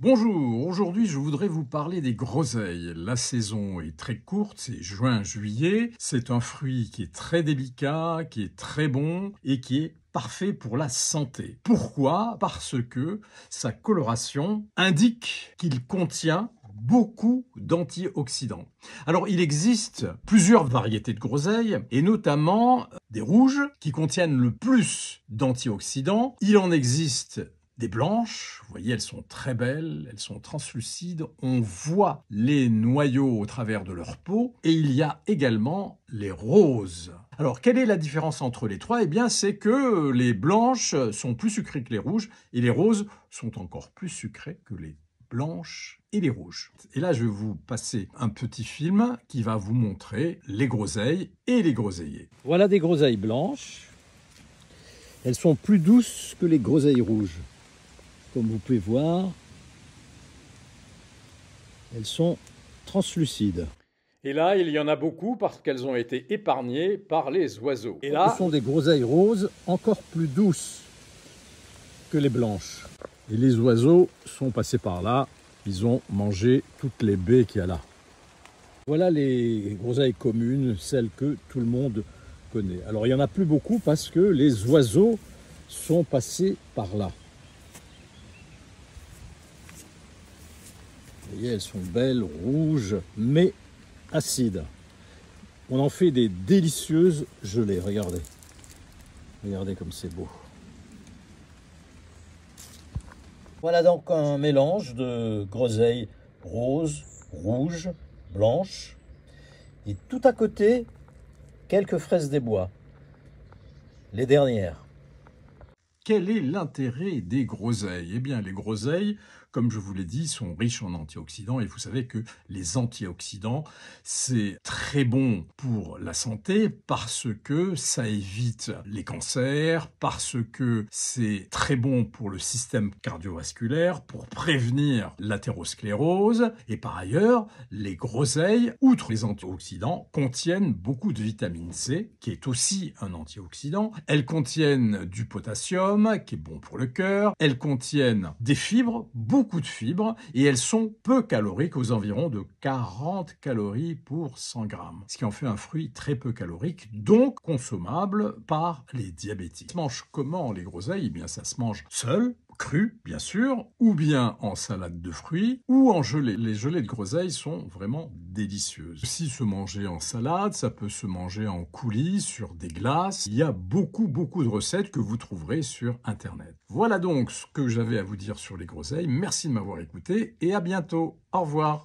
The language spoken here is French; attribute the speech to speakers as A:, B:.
A: Bonjour, aujourd'hui je voudrais vous parler des groseilles. La saison est très courte, c'est juin-juillet. C'est un fruit qui est très délicat, qui est très bon et qui est parfait pour la santé. Pourquoi? Parce que sa coloration indique qu'il contient beaucoup d'antioxydants. Alors, il existe plusieurs variétés de groseilles, et notamment des rouges qui contiennent le plus d'antioxydants. Il en existe des blanches, vous voyez, elles sont très belles, elles sont translucides, on voit les noyaux au travers de leur peau, et il y a également les roses. Alors, quelle est la différence entre les trois? Eh bien, c'est que les blanches sont plus sucrées que les rouges, et les roses sont encore plus sucrées que les blanches et les rouges. Et là, je vais vous passer un petit film qui va vous montrer les groseilles et les groseilliers.
B: Voilà des groseilles blanches. Elles sont plus douces que les groseilles rouges. Comme vous pouvez voir, elles sont translucides.
A: Et là, il y en a beaucoup parce qu'elles ont été épargnées par les oiseaux. Et là,
B: ce sont des groseilles roses encore plus douces que les blanches. Et les oiseaux sont passés par là, ils ont mangé toutes les baies qu'il y a là. Voilà les groseilles communes, celles que tout le monde connaît. Alors il n'y en a plus beaucoup parce que les oiseaux sont passés par là. Vous voyez, elles sont belles, rouges, mais acides. On en fait des délicieuses gelées, regardez. Regardez comme c'est beau. Voilà donc un mélange de groseilles roses, rouges, blanches. Et tout à côté, quelques fraises des bois. Les dernières.
A: quel est l'intérêt des groseilles? Eh bien, les groseilles, comme je vous l'ai dit, sont riches en antioxydants et vous savez que les antioxydants, c'est très bon pour la santé parce que ça évite les cancers, parce que c'est très bon pour le système cardiovasculaire, pour prévenir l'athérosclérose et par ailleurs, les groseilles, outre les antioxydants, contiennent beaucoup de vitamine C, qui est aussi un antioxydant. Elles contiennent du potassium, qui est bon pour le cœur. Elles contiennent des fibres, beaucoup de fibres, et elles sont peu caloriques, aux environs de 40 calories pour 100 grammes. Ce qui en fait un fruit très peu calorique, donc consommable par les diabétiques. Ça se mange comment les groseilles? Eh bien, ça se mange seul, cru, bien sûr, ou bien en salade de fruits, ou en gelée. Les gelées de groseilles sont vraiment délicieuses. Si se manger en salade, ça peut se manger en coulis, sur des glaces. Il y a beaucoup de recettes que vous trouverez sur Internet. Voilà donc ce que j'avais à vous dire sur les groseilles. Merci de m'avoir écouté et à bientôt. Au revoir.